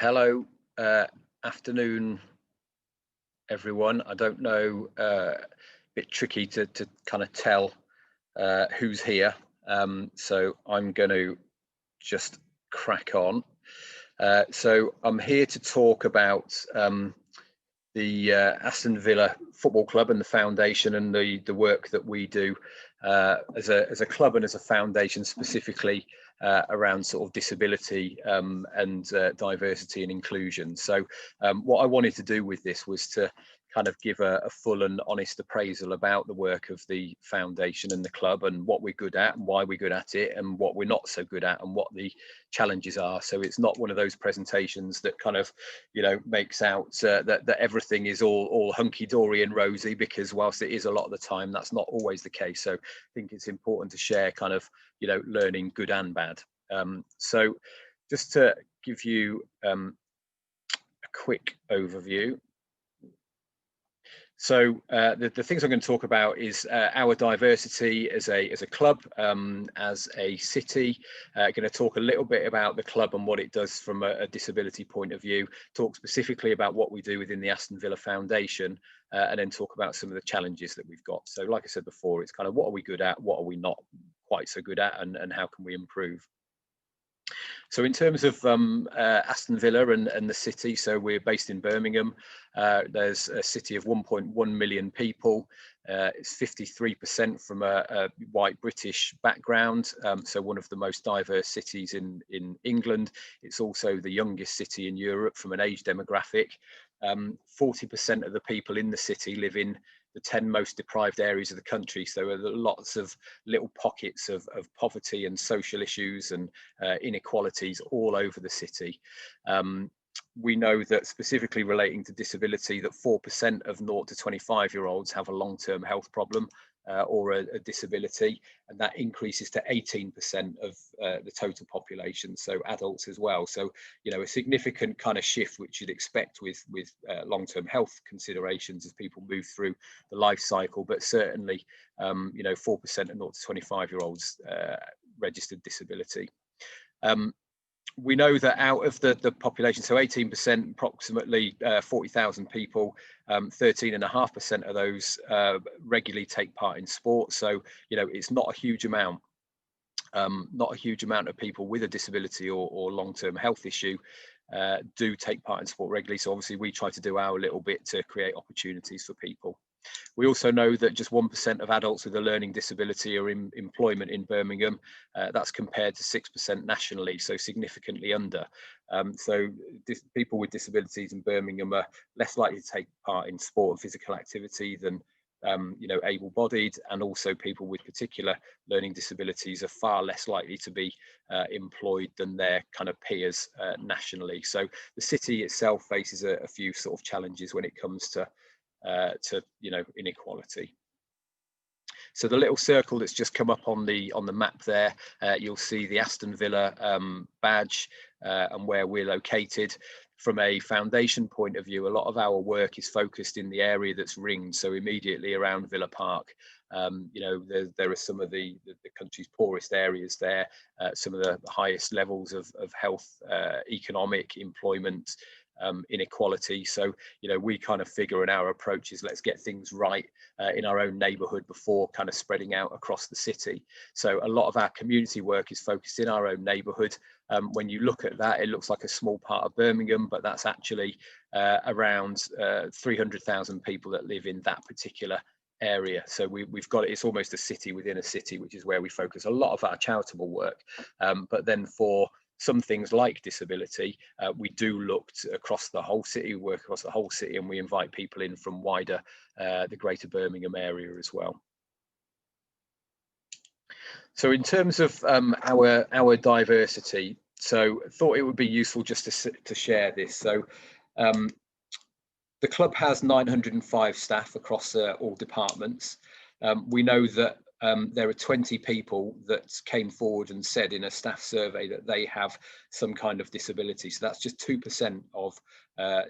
Hello, afternoon, everyone. I don't know, a bit tricky to kind of tell who's here. So I'm going to just crack on. So I'm here to talk about the Aston Villa Football Club and the foundation and the work that we do as a club and as a foundation specifically around sort of disability and diversity and inclusion. So what I wanted to do with this was to kind of give a full and honest appraisal about the work of the foundation and the club and what we're good at and why we're good at it and what we're not so good at and what the challenges are. So it's not one of those presentations that kind of, you know, makes out that everything is all hunky-dory and rosy, because whilst it is a lot of the time, that's not always the case. So I think it's important to share kind of, you know, learning good and bad. So just to give you a quick overview. So the things I'm going to talk about is our diversity as a club, as a city. Going to talk a little bit about the club and what it does from a disability point of view. Talk specifically about what we do within the Aston Villa Foundation, and then talk about some of the challenges that we've got. So like I said before, it's kind of what are we good at, what are we not quite so good at, and how can we improve. So in terms of Aston Villa and the city, so we're based in Birmingham. There's a city of 1.1 million people. It's 53% from a white British background, so one of the most diverse cities in England. It's also the youngest city in Europe from an age demographic. 40% of the people in the city live in the 10 most deprived areas of the country. So there are lots of little pockets of poverty and social issues and inequalities all over the city. We know that specifically relating to disability, that 4% of 0 to 25-year-olds have a long-term health problem or a disability, and that increases to 18% of the total population, so adults as well. So, you know, a significant kind of shift which you'd expect with long-term health considerations as people move through the life cycle, but certainly, you know, 4% of 0 to 25-year-olds registered disability. We know that out of the population, so 18%, approximately 40,000 people, 13.5% of those regularly take part in sport. So, you know, it's not a huge amount. Not a huge amount of people with a disability or long-term health issue do take part in sport regularly. So obviously we try to do our little bit to create opportunities for people. We also know that just 1% of adults with a learning disability are in employment in Birmingham. That's compared to 6% nationally, so significantly under. So people with disabilities in Birmingham are less likely to take part in sport and physical activity than you know, able-bodied, and also people with particular learning disabilities are far less likely to be employed than their kind of peers nationally. So the city itself faces a few sort of challenges when it comes to you know, inequality. So the little circle that's just come up on the map there, you'll see the Aston Villa badge and where we're located. From a foundation point of view, a lot of our work is focused in the area that's ringed, so immediately around Villa Park. You know, there are some of the country's poorest areas there, some of the highest levels of health, economic, employment, inequality. So, you know, we kind of figure in our approach is let's get things right in our own neighborhood before kind of spreading out across the city. So a lot of our community work is focused in our own neighborhood. When you look at that, it looks like a small part of Birmingham, but that's actually around 300,000 people that live in that particular area. So we've got it's almost a city within a city, which is where we focus a lot of our charitable work. But then for some things like disability, we do look across the whole city, work across the whole city, and we invite people in from wider the greater Birmingham area as well. So in terms of our diversity, so I thought it would be useful just to share this. So the club has 905 staff across all departments. We know that there are 20 people that came forward and said in a staff survey that they have some kind of disability. So that's just 2% of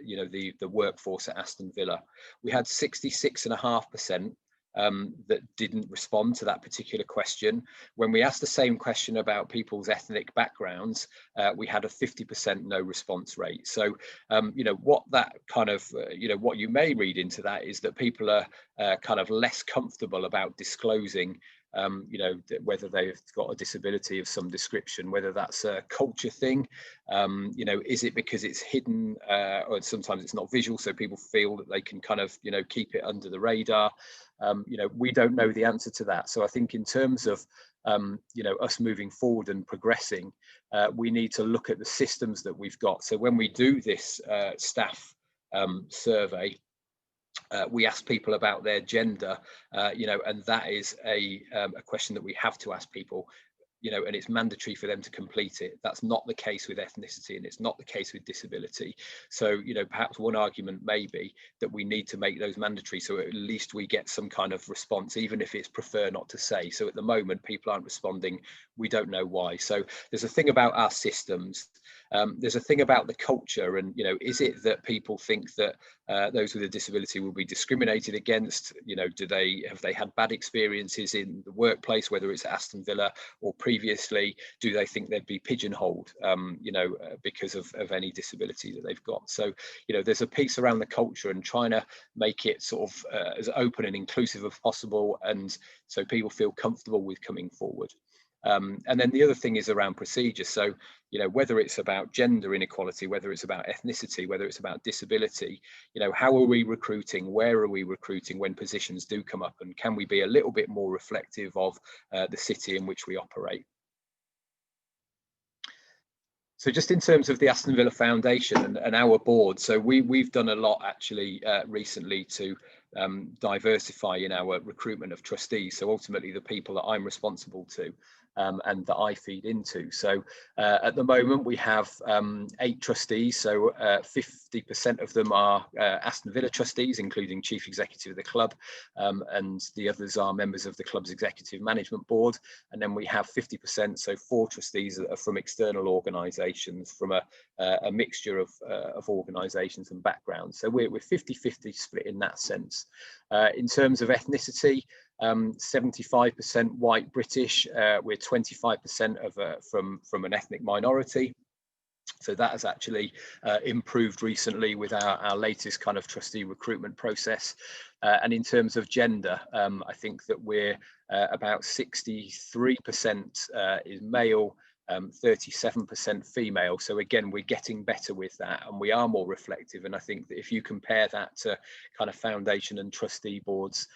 you know, the workforce at Aston Villa. We had 66.5% that didn't respond to that particular question. When we asked the same question about people's ethnic backgrounds, we had a 50% no response rate. So, you know, what that kind of, you know, what you may read into that is that people are kind of less comfortable about disclosing you know, whether they've got a disability of some description, whether that's a culture thing, you know, is it because it's hidden, or sometimes it's not visual, so people feel that they can kind of, you know, keep it under the radar. You know, we don't know the answer to that. So I think in terms of, you know, us moving forward and progressing, we need to look at the systems that we've got. So when we do this staff survey, we ask people about their gender, you know, and that is a question that we have to ask people, you know, and it's mandatory for them to complete it. That's not the case with ethnicity, and it's not the case with disability. So, you know, perhaps one argument may be that we need to make those mandatory, so at least we get some kind of response, even if it's prefer not to say. So at the moment, people aren't responding. We don't know why. So there's a thing about our systems. There's a thing about the culture, and, you know, is it that people think that those with a disability will be discriminated against? You know, have they had bad experiences in the workplace, whether it's Aston Villa or previously? Do they think they'd be pigeonholed, you know, because of any disability that they've got? So, you know, there's a piece around the culture and trying to make it sort of as open and inclusive as possible, and so people feel comfortable with coming forward. And then the other thing is around procedure. So, you know, whether it's about gender inequality, whether it's about ethnicity, whether it's about disability, you know, how are we recruiting? Where are we recruiting when positions do come up? And can we be a little bit more reflective of the city in which we operate? So just in terms of the Aston Villa Foundation and our board, so we've done a lot actually recently to diversify in our recruitment of trustees. So ultimately the people that I'm responsible to and that I feed into. So at the moment we have 8 trustees, so 50% of them are Aston Villa trustees, including chief executive of the club, and the others are members of the club's executive management board. And then we have 50%, so 4 trustees that are from external organisations, from a mixture of organisations and backgrounds. So we're 50-50 split in that sense. In terms of ethnicity, 75% white British, we're 25% from an ethnic minority. So that has actually improved recently with our latest kind of trustee recruitment process. And in terms of gender, I think that we're about 63% is male, 37% female. So again, we're getting better with that, and we are more reflective. And I think that if you compare that to kind of foundation and trustee boards,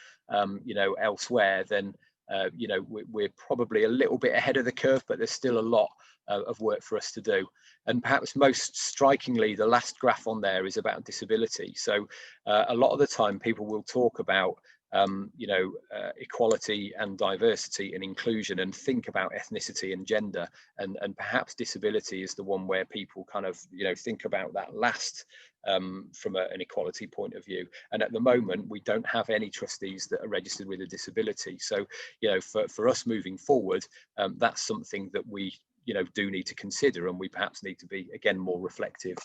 you know, elsewhere, then you know, we're probably a little bit ahead of the curve, but there's still a lot of work for us to do. And perhaps most strikingly, the last graph on there is about disability. So a lot of the time people will talk about you know, equality and diversity and inclusion, and think about ethnicity and gender, and perhaps disability is the one where people kind of, you know, think about that last from an equality point of view. And at the moment we don't have any trustees that are registered with a disability. So, you know, for us moving forward, that's something that we, you know, do need to consider, and we perhaps need to be, again, more reflective.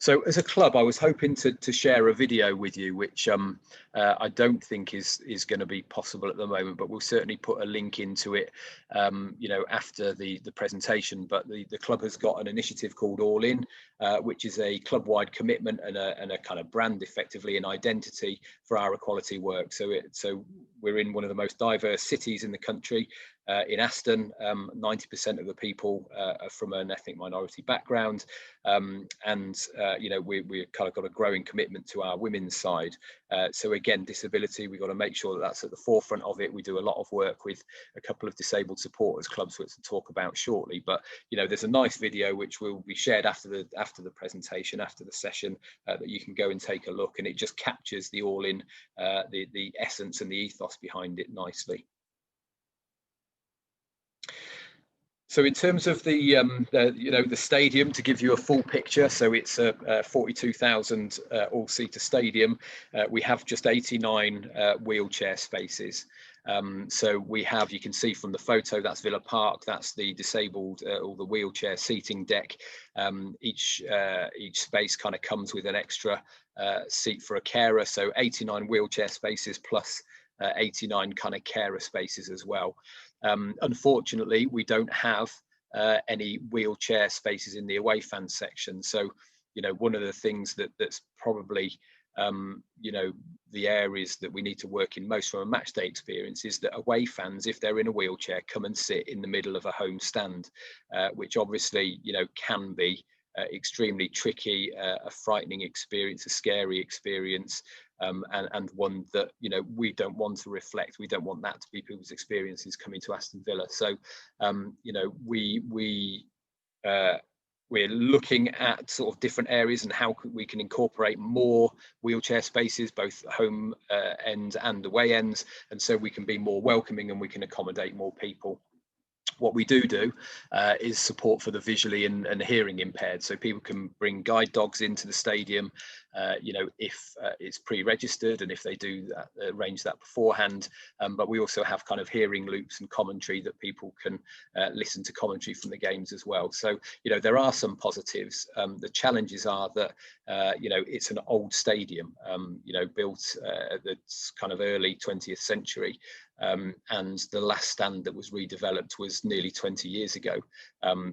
So as a club, I was hoping to share a video with you, which I don't think is going to be possible at the moment, but we'll certainly put a link into it, you know, after the presentation. But the club has got an initiative called All In, which is a club-wide commitment and a kind of brand, effectively, an identity for our equality work. So we're in one of the most diverse cities in the country. In Aston, 90% of the people are from an ethnic minority background, and you know, we've kind of got a growing commitment to our women's side. So again, disability, we've got to make sure that that's at the forefront of it. We do a lot of work with a couple of disabled supporters clubs, which we'll talk about shortly. But you know, there's a nice video which will be shared after the presentation, after the session, that you can go and take a look, and it just captures the All In, the essence and the ethos behind it nicely. So in terms of the you know, the stadium, to give you a full picture, so it's a 42,000 all-seater stadium. We have just 89 wheelchair spaces. So we have, you can see from the photo, that's Villa Park, that's the disabled or the wheelchair seating deck. Each space kind of comes with an extra seat for a carer, so 89 wheelchair spaces plus 89 kind of carer spaces as well. Unfortunately, we don't have any wheelchair spaces in the away fan section. So, you know, one of the things that's probably, you know, the areas that we need to work in most from a match day experience is that away fans, if they're in a wheelchair, come and sit in the middle of a home stand, which obviously, you know, can be extremely tricky, a frightening experience, a scary experience, and one that, you know, we don't want to reflect. We don't want that to be people's experiences coming to Aston Villa. So, you know, we're looking at sort of different areas and how we can incorporate more wheelchair spaces, both home ends and away ends, and so we can be more welcoming and we can accommodate more people. What we do is support for the visually and hearing impaired, so people can bring guide dogs into the stadium, you know, if it's pre-registered and if they do that, arrange that beforehand. But we also have kind of hearing loops and commentary that people can listen to commentary from the games as well. So, you know, there are some positives. The challenges are that, you know, it's an old stadium, you know, built at the kind of early 20th century. And the last stand that was redeveloped was nearly 20 years ago.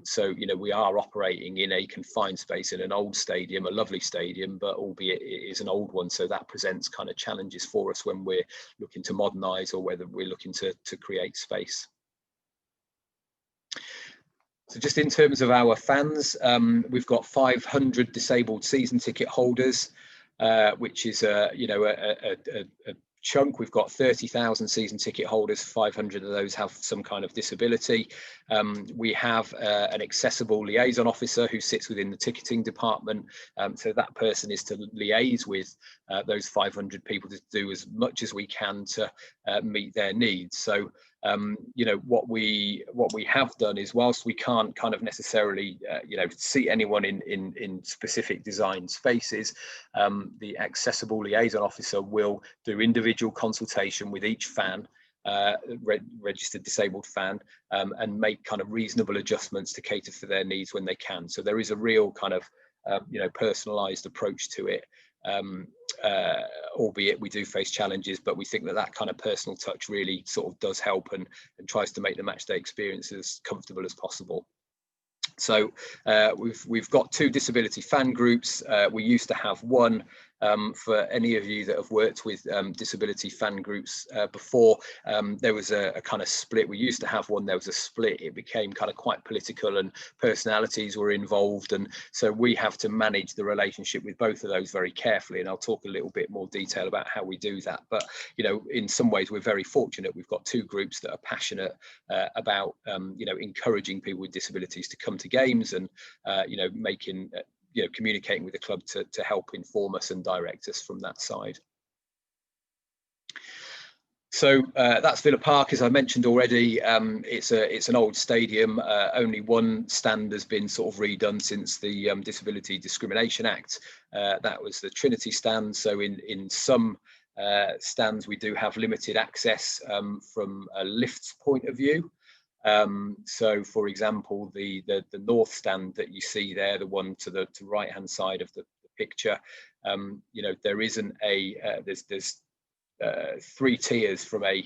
So, you know, we are operating in a confined space in an old stadium, a lovely stadium, but albeit it is an old one. So that presents kind of challenges for us when we're looking to modernise or whether we're looking to create space. So just in terms of our fans, we've got 500 disabled season ticket holders, which is you know, a chunk. We've got 30,000 season ticket holders. 500 of those have some kind of disability. We have an accessible liaison officer who sits within the ticketing department. So that person is to liaise with those 500 people to do as much as we can to meet their needs. So, you know, what we have done is, whilst we can't kind of necessarily, you know, see anyone in specific design spaces, the accessible liaison officer will do individual consultation with each fan, registered disabled fan, and make kind of reasonable adjustments to cater for their needs when they can. So there is a real kind of, you know, personalised approach to it. Albeit we do face challenges, but we think that kind of personal touch really sort of does help and tries to make the matchday experience as comfortable as possible. So we've got 2 disability fan groups. We used to have one. For any of you that have worked with disability fan groups before, there was a kind of split. We used to have one, there was a split. It became kind of quite political and personalities were involved. And so we have to manage the relationship with both of those very carefully. And I'll talk a little bit more detail about how we do that. But, you know, in some ways, we're very fortunate. We've got 2 groups that are passionate about, you know, encouraging people with disabilities to come to games and, you know, making you know, communicating with the club to help inform us and direct us from that side. So that's Villa Park, as I mentioned already. It's an old stadium. Only one stand has been sort of redone since the Disability Discrimination Act. That was the Trinity stand. So in some stands we do have limited access from a lift's point of view. So, for example, the north stand that you see there, the one to the right hand side of the picture, you know, there isn't there's 3 tiers from a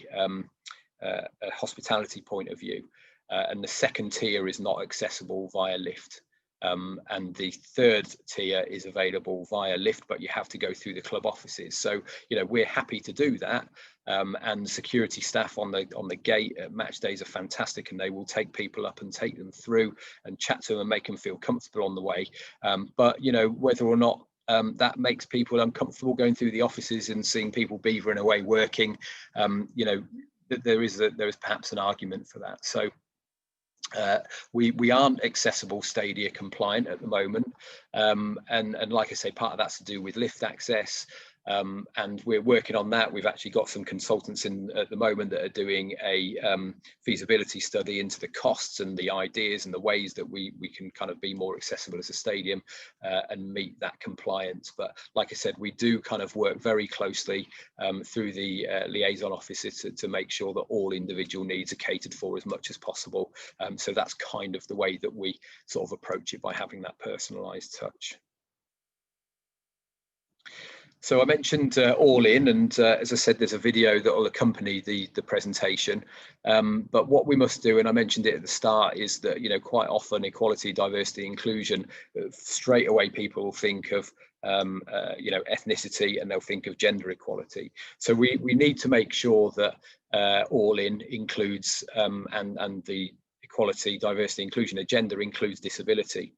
hospitality point of view, and the second tier is not accessible via lift. And the 3rd tier is available via lift, but you have to go through the club offices. So, you know, we're happy to do that. And security staff on the gate at match days are fantastic, and they will take people up and take them through and chat to them and make them feel comfortable on the way. But, you know, whether or not that makes people uncomfortable going through the offices and seeing people beavering away working, you know, there is perhaps an argument for that. So we aren't accessible stadia compliant at the moment, and like I say, part of that's to do with lift access, and we're working on that. We've actually got some consultants in at the moment that are doing a feasibility study into the costs and the ideas and the ways that we can kind of be more accessible as a stadium and meet that compliance. But like I said, we do kind of work very closely through the liaison offices to make sure that all individual needs are catered for as much as possible. So that's kind of the way that we sort of approach it, by having that personalised touch. So I mentioned All In, and as I said, there's a video that will accompany the presentation. But what we must do, and I mentioned it at the start, is that, you know, quite often equality, diversity, inclusion, straight away people think of you know, ethnicity, and they'll think of gender equality. So we need to make sure that All In includes and the equality, diversity, inclusion agenda includes disability.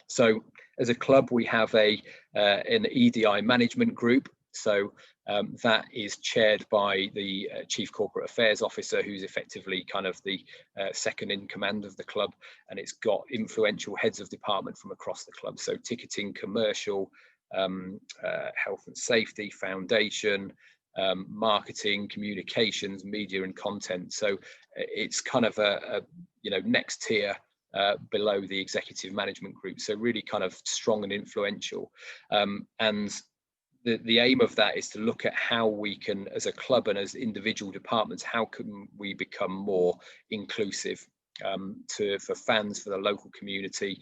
So as a club, we have an EDI management group. So that is chaired by the Chief Corporate Affairs Officer, who's effectively kind of the second in command of the club. And it's got influential heads of department from across the club. So ticketing, commercial, health and safety, foundation, marketing, communications, media and content. So it's kind of a you know, next tier below the executive management group, so really kind of strong and influential. And the aim of that is to look at how we can, as a club and as individual departments, how can we become more inclusive for fans, for the local community,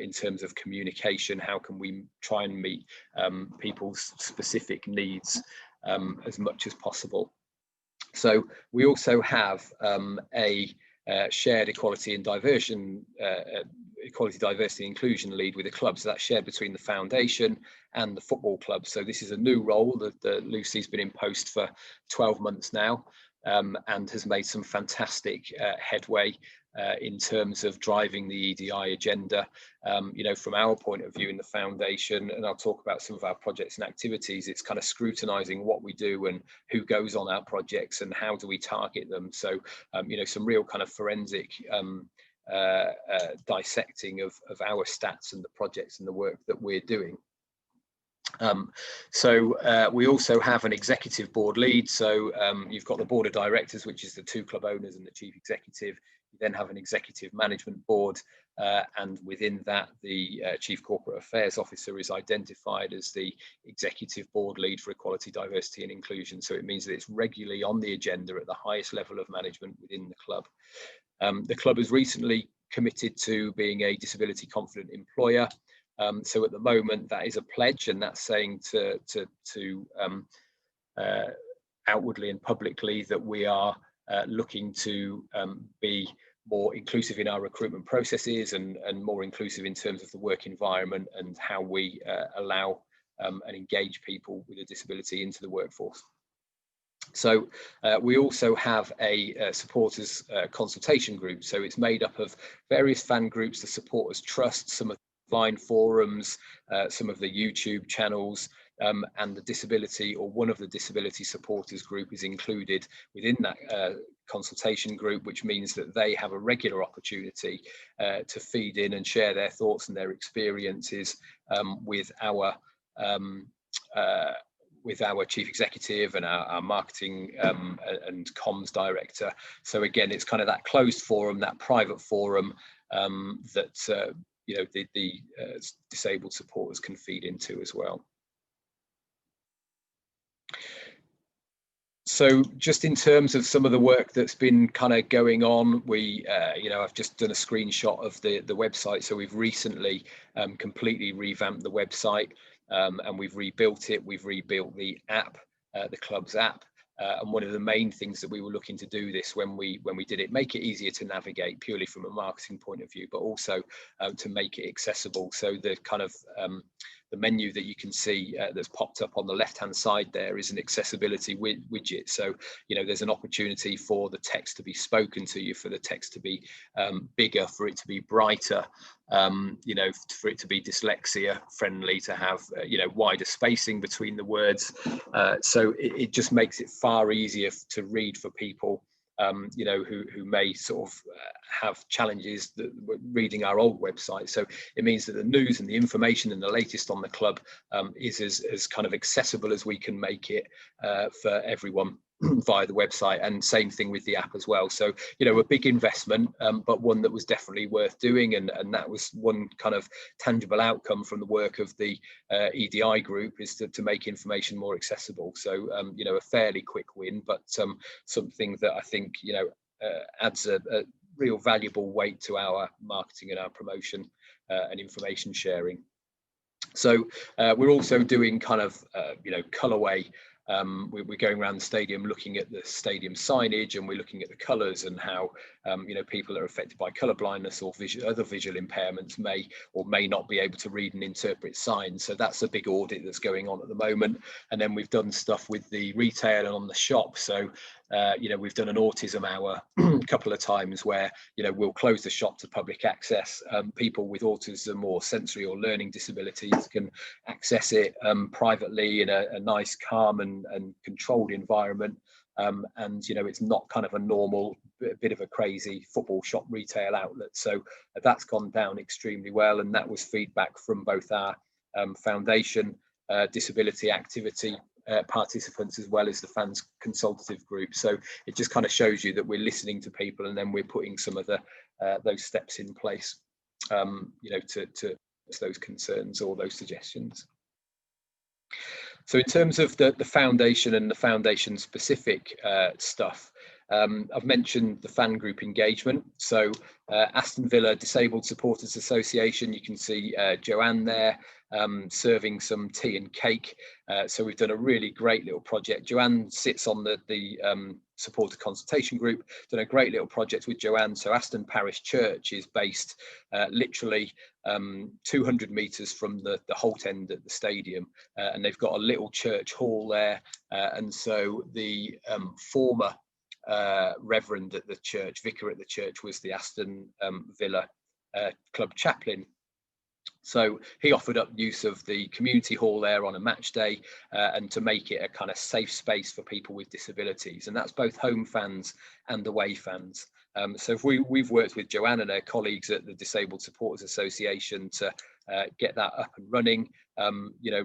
in terms of communication. How can we try and meet people's specific needs as much as possible? So we also have a shared equality and equality, diversity, inclusion lead with the club. So that's shared between the foundation and the football club. So this is a new role that Lucy's been in post for 12 months now, and has made some fantastic headway in terms of driving the EDI agenda. You know, from our point of view in the foundation, and I'll talk about some of our projects and activities, it's kind of scrutinizing what we do and who goes on our projects and how do we target them. So, you know, some real kind of forensic dissecting of our stats and the projects and the work that we're doing. So we also have an executive board lead. So you've got the board of directors, which is the two club owners and the chief executive. You then have an executive management board, and within that, the chief corporate affairs officer is identified as the executive board lead for equality, diversity and inclusion. So it means that it's regularly on the agenda at the highest level of management within the club. The club has recently committed to being a disability confident employer. So at the moment, that is a pledge, and that's saying to outwardly and publicly that we are looking to be more inclusive in our recruitment processes and more inclusive in terms of the work environment and how we allow and engage people with a disability into the workforce. So we also have a supporters consultation group. So it's made up of various fan groups, the supporters trust, some of the online forums, some of the YouTube channels, and the disability, or one of the disability supporters group, is included within that consultation group, which means that they have a regular opportunity to feed in and share their thoughts and their experiences with our chief executive and our marketing and comms director. So again, it's kind of that closed forum, that private forum that you know, the disabled supporters can feed into as well. So just in terms of some of the work that's been kind of going on, we, you know, I've just done a screenshot of the website. So we've recently completely revamped the website, and we've rebuilt it. We've rebuilt the app, the club's app. And one of the main things that we were looking to do this when we did it, make it easier to navigate purely from a marketing point of view, but also to make it accessible. So the kind of the menu that you can see that's popped up on the left hand side there is an accessibility widget. So, you know, there's an opportunity for the text to be spoken to you, for the text to be bigger, for it to be brighter, you know, for it to be dyslexia friendly, to have you know, wider spacing between the words. So it just makes it far easier to read for people you know, who may sort of have challenges reading our old website. So it means that the news and the information and the latest on the club is as kind of accessible as we can make it for everyone via the website, and same thing with the app as well. So, you know, a big investment, but one that was definitely worth doing, and that was one kind of tangible outcome from the work of the EDI group, is to make information more accessible. So, you know, a fairly quick win, but something that I think, you know, adds a real valuable weight to our marketing and our promotion and information sharing. So we're also doing kind of, colourway. We're going around the stadium looking at the stadium signage, and we're looking at the colours and how people are affected by colour blindness or other visual impairments may or may not be able to read and interpret signs. So that's a big audit that's going on at the moment. And then we've done stuff with the retail and on the shop. So we've done an autism hour a couple of times where we'll close the shop to public access. People with autism or sensory or learning disabilities can access it privately in a nice, calm and controlled environment. And it's not kind of a normal bit of a crazy football shop retail outlet. So that's gone down extremely well, and that was feedback from both our foundation disability activity participants as well as the fans consultative group. So it just kind of shows you that we're listening to people, and then we're putting some of the those steps in place to those concerns or those suggestions. So in terms of the foundation and the foundation specific stuff, I've mentioned the fan group engagement. So Aston Villa Disabled Supporters Association, you can see Joanne there serving some tea and cake. So we've done a really great little project. Joanne sits on the supporter consultation group, done a great little project with Joanne. So Aston Parish Church is based literally 200 metres from the Holt end at the stadium, and they've got a little church hall there. And so the former reverend at the church, vicar at the church, was the Aston Villa club chaplain. So he offered up use of the community hall there on a match day and to make it a kind of safe space for people with disabilities. And that's both home fans and away fans. So if we've worked with Joanne and her colleagues at the Disabled Supporters Association to get that up and running.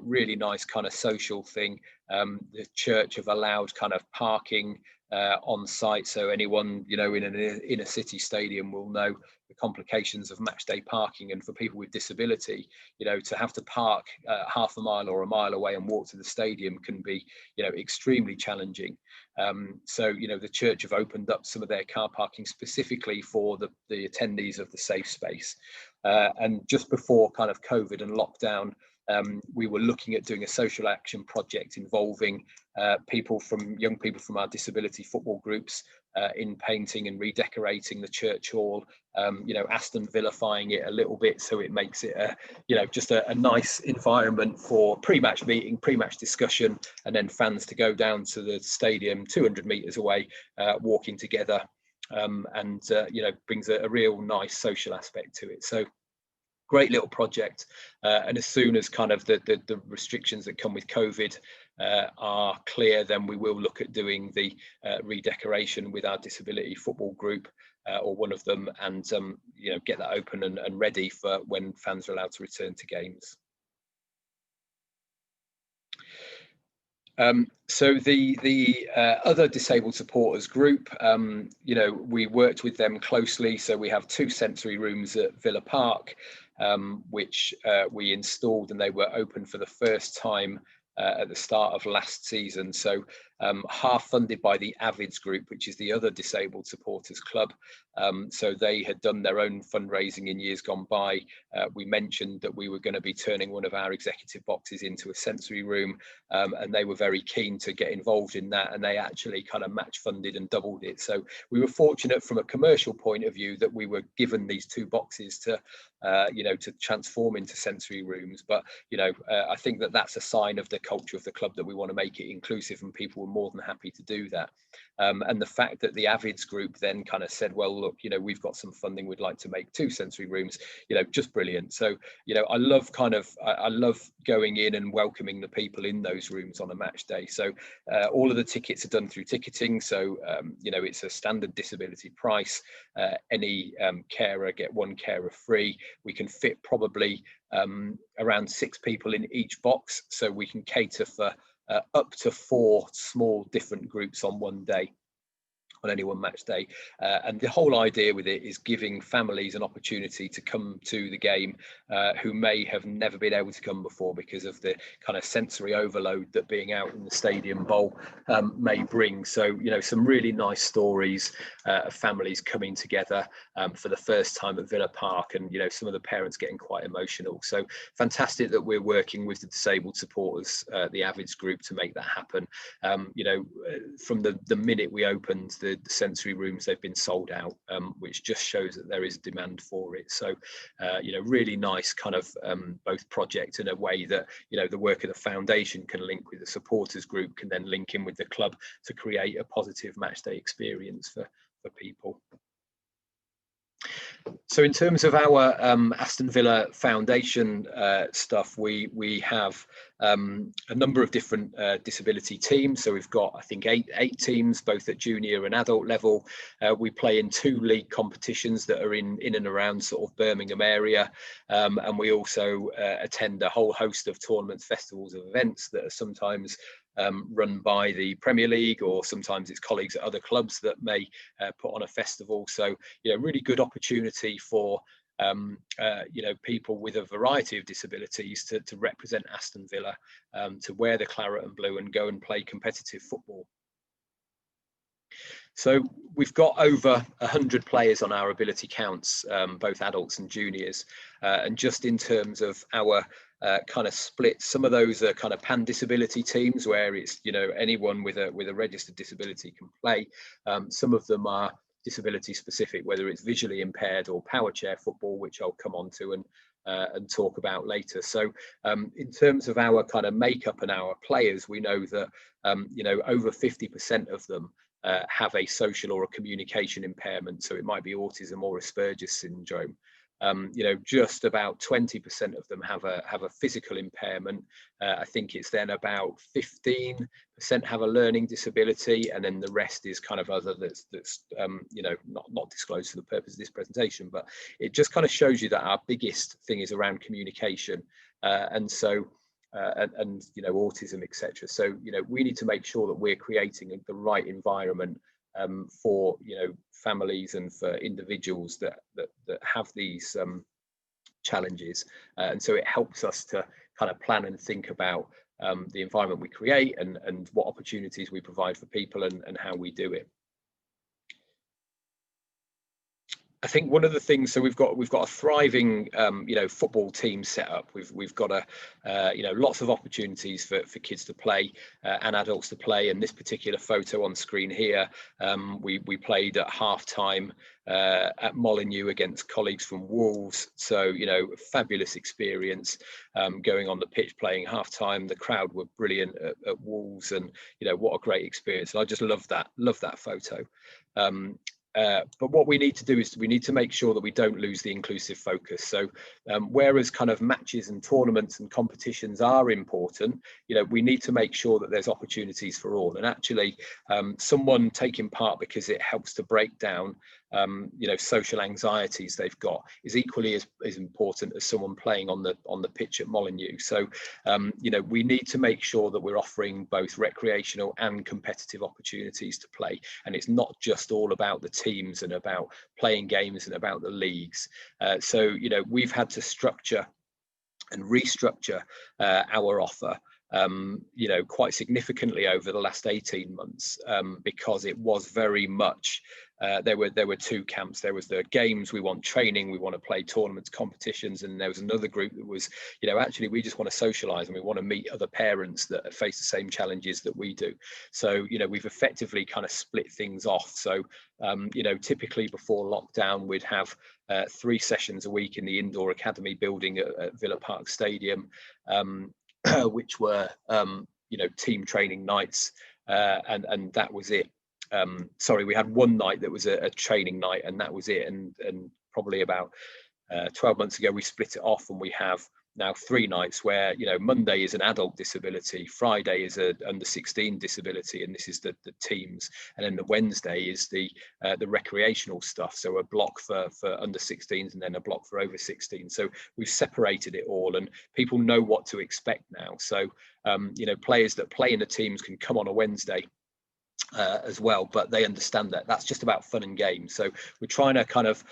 Really nice kind of social thing. The church have allowed kind of parking on site, so anyone in a city stadium will know the complications of match day parking, and for people with disability, to have to park half a mile or a mile away and walk to the stadium can be extremely challenging. So the church have opened up some of their car parking specifically for the attendees of the safe space. And just before kind of COVID and lockdown, we were looking at doing a social action project involving young people from our disability football groups in painting and redecorating the church hall, Aston Villifying it a little bit so it makes it just a nice environment for pre-match meeting, pre-match discussion, and then fans to go down to the stadium 200 metres away, walking together, and brings a real nice social aspect to it. So great little project, and as soon as kind of the restrictions that come with COVID are clear, then we will look at doing the redecoration with our disability football group or one of them, and get that open and ready for when fans are allowed to return to games. So the other disabled supporters group, we worked with them closely. So we have 2 sensory rooms at Villa Park, which we installed, and they were open for the first time at the start of last season. So half funded by the Avids group, which is the other disabled supporters club. So they had done their own fundraising in years gone by. We mentioned that we were going to be turning one of our executive boxes into a sensory room, and they were very keen to get involved in that, and they actually kind of match funded and doubled it. So we were fortunate from a commercial point of view that we were given these 2 boxes to transform into sensory rooms. But I think that that's a sign of the culture of the club, that we want to make it inclusive, and people were more than happy to do that. And the fact that the Avids group then kind of said, well, look, we've got some funding, we'd like to make 2 sensory rooms, just brilliant. So I love going in and welcoming the people in those rooms on a match day. So all of the tickets are done through ticketing, so it's a standard disability price. Any carer get 1 carer free. We can fit probably around 6 people in each box, so we can cater for up to 4 small different groups on one day. on any one match day, and the whole idea with it is giving families an opportunity to come to the game who may have never been able to come before because of the kind of sensory overload that being out in the stadium bowl may bring. So, you know, some really nice stories of families coming together for the first time at Villa Park, and, you know, some of the parents getting quite emotional. So fantastic that we're working with the disabled supporters, the Avids group, to make that happen. You know, from the minute we opened the sensory rooms, they've been sold out, which just shows that there is demand for it. So, you know, really nice kind of both project in a way that, you know, the work of the foundation can link with the supporters group, can then link in with the club to create a positive match day experience for people. So in terms of our Aston Villa Foundation stuff, we have a number of different disability teams. So we've got, I think, eight teams, both at junior and adult level. We play in 2 league competitions that are in and around sort of Birmingham area, and we also attend a whole host of tournaments, festivals, of events that are sometimes run by the Premier League, or sometimes it's colleagues at other clubs that may put on a festival. So, you know, really good opportunity for you know, people with a variety of disabilities to represent Aston Villa, to wear the claret and blue and go and play competitive football. So we've got over 100 players on our ability counts, both adults and juniors, and just in terms of our kind of split, some of those are kind of pan disability teams where it's, you know, anyone with a registered disability can play. Some of them are disability specific, whether it's visually impaired or power chair football, which I'll come on to and talk about later. So in terms of our kind of makeup and our players, we know that you know, over 50% of them have a social or a communication impairment. So it might be autism or Asperger's syndrome. You know, just about 20% of them have a physical impairment. I think it's then about 15% have a learning disability, and then the rest is kind of other that's you know, not disclosed for the purpose of this presentation. But it just kind of shows you that our biggest thing is around communication, and so and you know, autism, etc. So, you know, we need to make sure that we're creating the right environment for, you know, families and for individuals that have these challenges, and so it helps us to kind of plan and think about the environment we create and what opportunities we provide for people and how we do it. I think one of the things, so we've got a thriving you know, football team set up. We've got you know, lots of opportunities for kids to play and adults to play. And this particular photo on screen here, we played at half time at Molineux against colleagues from Wolves. So, you know, fabulous experience going on the pitch, playing half time. The crowd were brilliant at Wolves, and, you know, what a great experience. And I just love that photo. But what we need to do is we need to make sure that we don't lose the inclusive focus. So whereas kind of matches and tournaments and competitions are important, you know, we need to make sure that there's opportunities for all. And actually someone taking part because it helps to break down you know, social anxieties they've got is equally as important as someone playing on the pitch at Molineux. So you know, we need to make sure that we're offering both recreational and competitive opportunities to play, and it's not just all about the teams and about playing games and about the leagues. So, you know, we've had to structure and restructure our offer you know, quite significantly over the last 18 months because it was very much there were 2 camps. There was the games, we want training, we want to play tournaments, competitions, and there was another group that was, you know, actually we just want to socialize and we want to meet other parents that face the same challenges that we do. So, you know, we've effectively kind of split things off. So you know, typically before lockdown we'd have 3 sessions a week in the indoor academy building at Villa Park Stadium, which were you know, team training nights, and that was it. Sorry, we had one night that was a training night, and that was it. And probably about 12 months ago we split it off, and we have now 3 nights where, you know, Monday is an adult disability, Friday is a under 16 disability, and this is the teams, and then the Wednesday is the recreational stuff. So a block for under 16s and then a block for over 16. So we've separated it all, and people know what to expect now. So you know, players that play in the teams can come on a Wednesday as well, but they understand that that's just about fun and games. So we're trying to kind of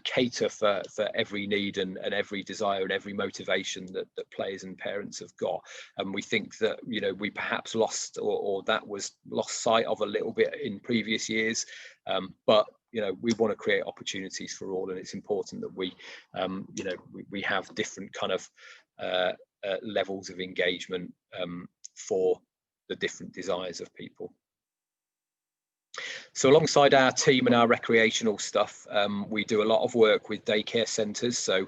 cater for every need and every desire and every motivation that players and parents have got. And we think that, you know, we perhaps lost or that was lost sight of a little bit in previous years, but you know, we want to create opportunities for all, and it's important that we you know, we have different kind of levels of engagement for the different desires of people. So alongside our team and our recreational stuff, we do a lot of work with daycare centres. So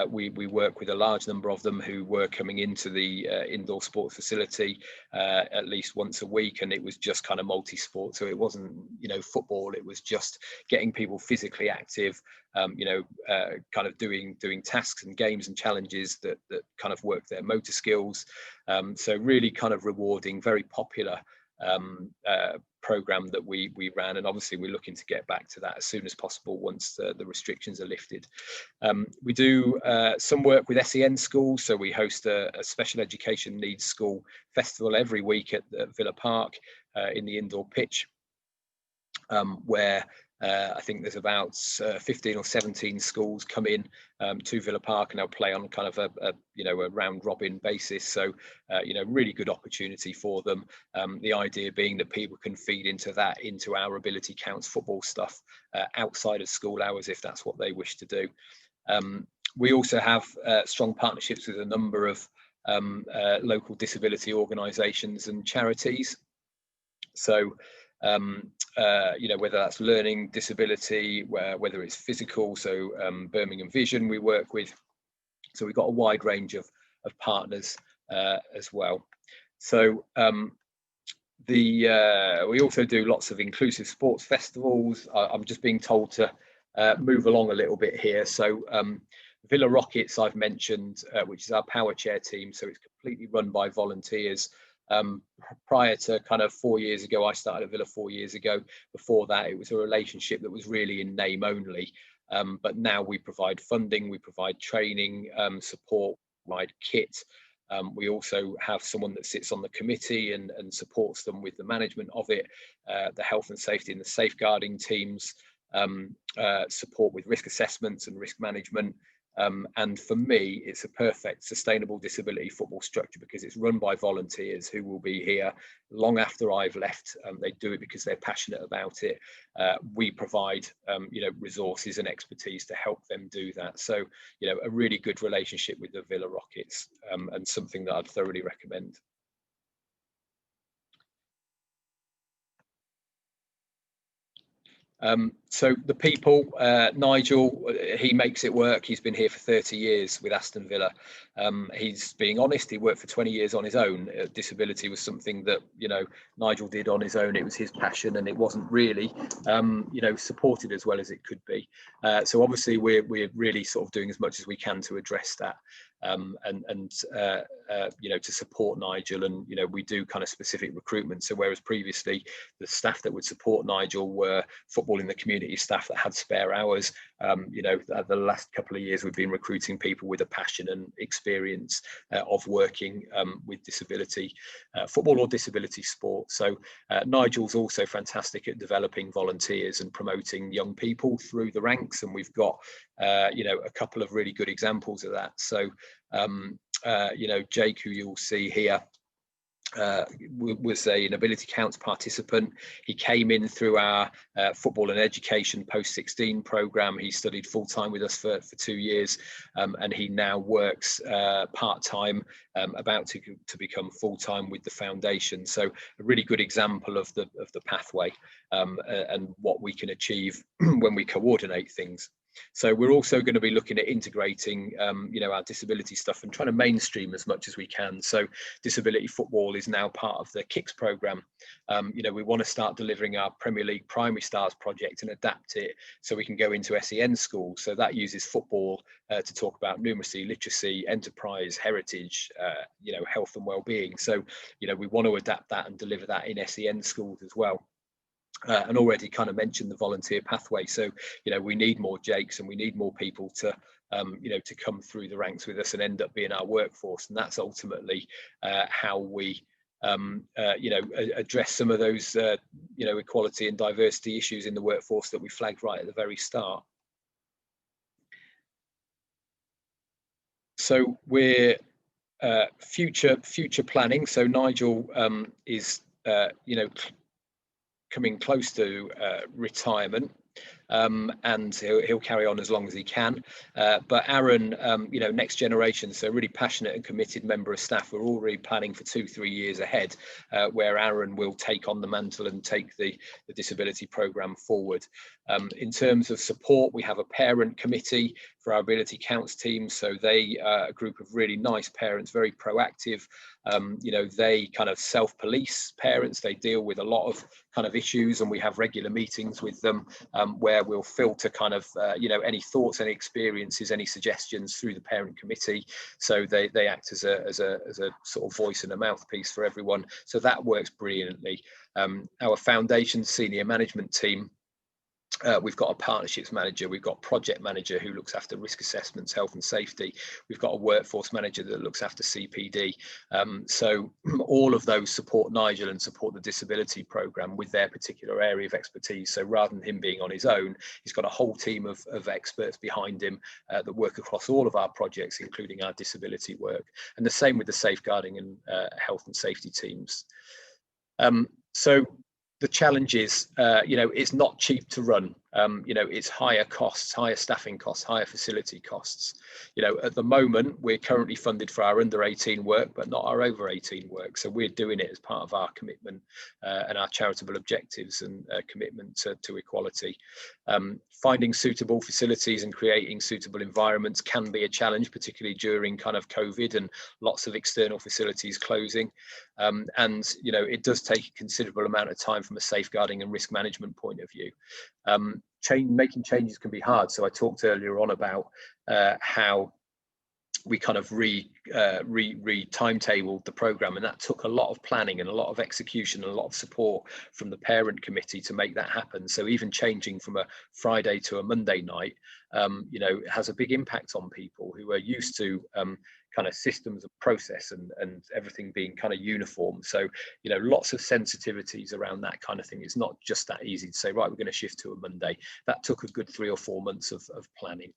we work with a large number of them who were coming into the indoor sports facility at least once a week, and it was just kind of multi-sport. So it wasn't, you know, football, it was just getting people physically active, you know, kind of doing tasks and games and challenges that kind of work their motor skills. So really kind of rewarding, very popular program that we ran, and obviously we're looking to get back to that as soon as possible once the restrictions are lifted. We do some work with SEN schools, so we host a special education needs school festival every week at the Villa Park in the indoor pitch, where I think there's about 15 or 17 schools come in to Villa Park, and they'll play on kind of a you know, a round robin basis. So you know, really good opportunity for them. The idea being that people can feed into our ability counts football stuff outside of school hours if that's what they wish to do. We also have strong partnerships with a number of local disability organisations and charities. So you know, whether that's learning disability, whether it's physical, so Birmingham Vision we work with. So we've got a wide range of partners as well. So we also do lots of inclusive sports festivals. I'm just being told to move along a little bit here. So Villa Rockets I've mentioned, which is our power chair team. So it's completely run by volunteers. Prior to kind of 4 years ago, I started at Villa 4 years ago. Before that, it was a relationship that was really in name only. But now we provide funding, we provide training, support, provide kit. We also have someone that sits on the committee and supports them with the management of it, the health and safety and the safeguarding teams, support with risk assessments and risk management. And for me, it's a perfect sustainable disability football structure because it's run by volunteers who will be here long after I've left. They do it because they're passionate about it. We provide, you know, resources and expertise to help them do that. So, you know, a really good relationship with the Villa Rockets, and something that I'd thoroughly recommend. So the people, Nigel, he makes it work. He's been here for 30 years with Aston Villa. He's being honest, he worked for 20 years on his own. Disability was something that, you know, Nigel did on his own. It was his passion and it wasn't really, you know, supported as well as it could be. So obviously we're really sort of doing as much as we can to address that. You know, to support Nigel, and you know, we do kind of specific recruitment. So whereas previously the staff that would support Nigel were football in the community staff that had spare hours, you know, the last couple of years we've been recruiting people with a passion and experience of working with disability football or disability sport. So Nigel's also fantastic at developing volunteers and promoting young people through the ranks, and we've got you know, a couple of really good examples of that. So you know, Jake, who you'll see here, was an ability counts participant. He came in through our football and education post-16 program. He studied full-time with us for 2 years, and he now works part-time, about to become full-time with the foundation. So a really good example of the pathway and what we can achieve when we coordinate things. So we're also going to be looking at integrating, you know, our disability stuff and trying to mainstream as much as we can. So disability football is now part of the KICS program. You know, we want to start delivering our Premier League Primary Stars project and adapt it so we can go into SEN schools. So that uses football to talk about numeracy, literacy, enterprise, heritage, you know, health and well-being. So, you know, we want to adapt that and deliver that in SEN schools as well. And already kind of mentioned the volunteer pathway. So, you know, we need more Jakes and we need more people to, you know, to come through the ranks with us and end up being our workforce. And that's ultimately how we address some of those, equality and diversity issues in the workforce that we flagged right at the very start. So we're future planning. So Nigel is coming close to retirement, and he'll carry on as long as he can. But Aaron, next generation, so really passionate and committed member of staff. We're already planning for 2-3 years ahead, where Aaron will take on the mantle and take the disability programme forward. In terms of support, we have a parent committee for our Ability Counts team. So they are a group of really nice parents, very proactive. They kind of self-police parents. They deal with a lot of kind of issues, and we have regular meetings with them where we'll filter kind of any thoughts, any experiences, any suggestions through the parent committee. So they act as a sort of voice and a mouthpiece for everyone. So that works brilliantly. Our foundation senior management team, we've got a partnerships manager, we've got a project manager who looks after risk assessments, health and safety, we've got a workforce manager that looks after CPD. So all of those support Nigel and support the disability programme with their particular area of expertise. So rather than him being on his own, he's got a whole team of experts behind him that work across all of our projects, including our disability work. And the same with the safeguarding and health and safety teams. So the challenge is, it's not cheap to run. It's higher costs, higher staffing costs, higher facility costs. At the moment, we're currently funded for our under 18 work, but not our over 18 work. So we're doing it as part of our commitment and our charitable objectives and commitment to equality. Finding suitable facilities and creating suitable environments can be a challenge, particularly during kind of COVID and lots of external facilities closing. It does take a considerable amount of time from a safeguarding and risk management point of view. Making changes can be hard. So I talked earlier on about how we kind of timetabled the programme, and that took a lot of planning and a lot of execution and a lot of support from the parent committee to make that happen. So even changing from a Friday to a Monday night, has a big impact on people who are used to kind of systems of process and everything being kind of uniform. So, lots of sensitivities around that kind of thing. It's not just that easy to say, right, we're going to shift to a Monday. That took a good 3 or 4 months of planning.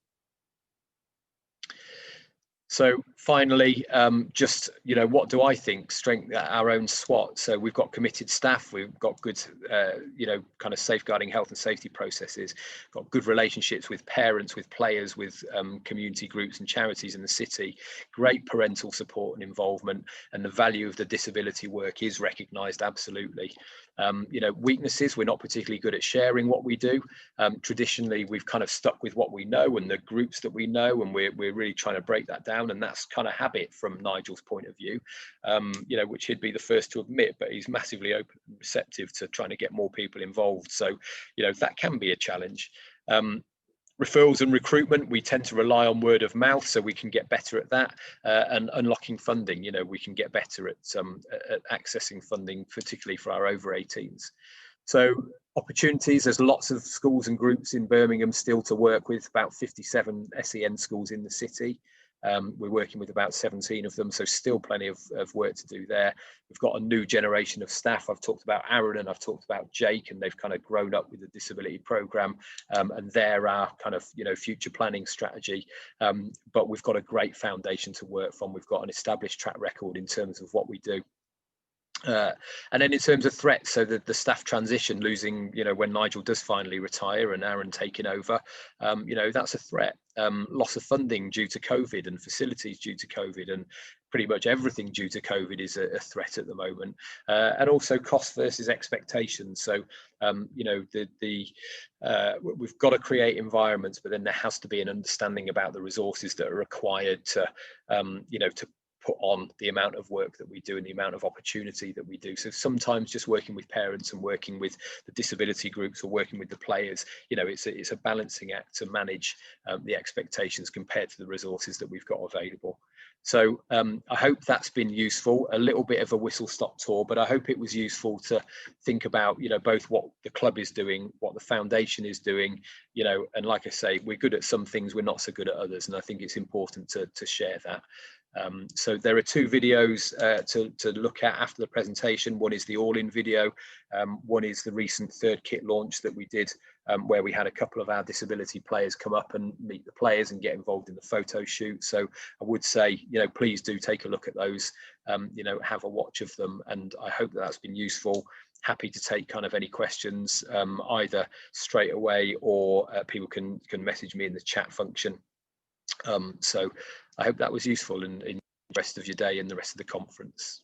So finally, what do I think? Strengthen our own SWAT. So we've got committed staff, we've got good, kind of safeguarding health and safety processes, got good relationships with parents, with players, with community groups and charities in the city, great parental support and involvement, and the value of the disability work is recognised, absolutely. Weaknesses, we're not particularly good at sharing what we do. Traditionally, we've kind of stuck with what we know and the groups that we know, and we're really trying to break that down. And that's kind of habit from Nigel's point of view, which he'd be the first to admit, but he's massively open and receptive to trying to get more people involved. So, that can be a challenge. Referrals and recruitment, we tend to rely on word of mouth, so we can get better at that. And unlocking funding, we can get better at accessing funding, particularly for our over 18s. So opportunities, there's lots of schools and groups in Birmingham still to work with, about 57 SEN schools in the city. We're working with about 17 of them, so still plenty of work to do there. We've got a new generation of staff. I've talked about Aaron and I've talked about Jake, and they've kind of grown up with the disability programme, and they're our kind of future planning strategy. But we've got a great foundation to work from. We've got an established track record in terms of what we do. And then in terms of threats, so the staff transition, losing, when Nigel does finally retire and Aaron taking over, that's a threat. Loss of funding due to COVID and facilities due to COVID, and pretty much everything due to COVID is a threat at the moment. And also cost versus expectations. So, we've got to create environments, but then there has to be an understanding about the resources that are required to put on the amount of work that we do and the amount of opportunity that we do. So sometimes just working with parents and working with the disability groups or working with the players, it's a balancing act to manage the expectations compared to the resources that we've got available. So I hope that's been useful, a little bit of a whistle-stop tour, but I hope it was useful to think about, both what the club is doing, what the foundation is doing, and like I say, we're good at some things, we're not so good at others. And I think it's important to share that. So there are two videos to look at after the presentation. One is the all-in video. One is the recent third kit launch that we did, where we had a couple of our disability players come up and meet the players and get involved in the photo shoot. So I would say, please do take a look at those, have a watch of them, and I hope that that's been useful. Happy to take kind of any questions, either straight away or people can message me in the chat function. So I hope that was useful in the rest of your day and the rest of the conference.